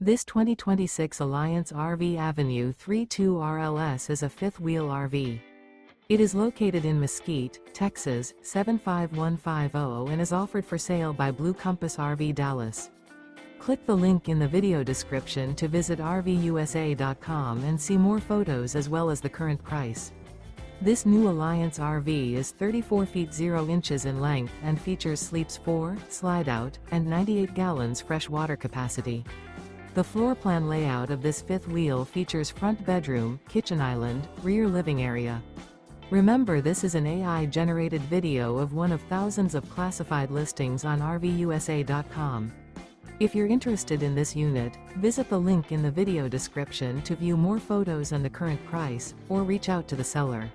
This 2026 Alliance RV Avenue 32 RLS is a fifth-wheel RV. It is located in Mesquite, Texas, 75150 and is offered for sale by Blue Compass RV Dallas. Click the link in the video description to visit RVUSA.com and see more photos as well as the current price. This new Alliance RV is 34 feet 0 inches in length and features sleeps 4, slide-out, and 98 gallons fresh water capacity. The floor plan layout of this fifth wheel features front bedroom, kitchen island, rear living area. Remember, this is an AI-generated video of one of thousands of classified listings on RVUSA.com. If you're interested in this unit, visit the link in the video description to view more photos and the current price, or reach out to the seller.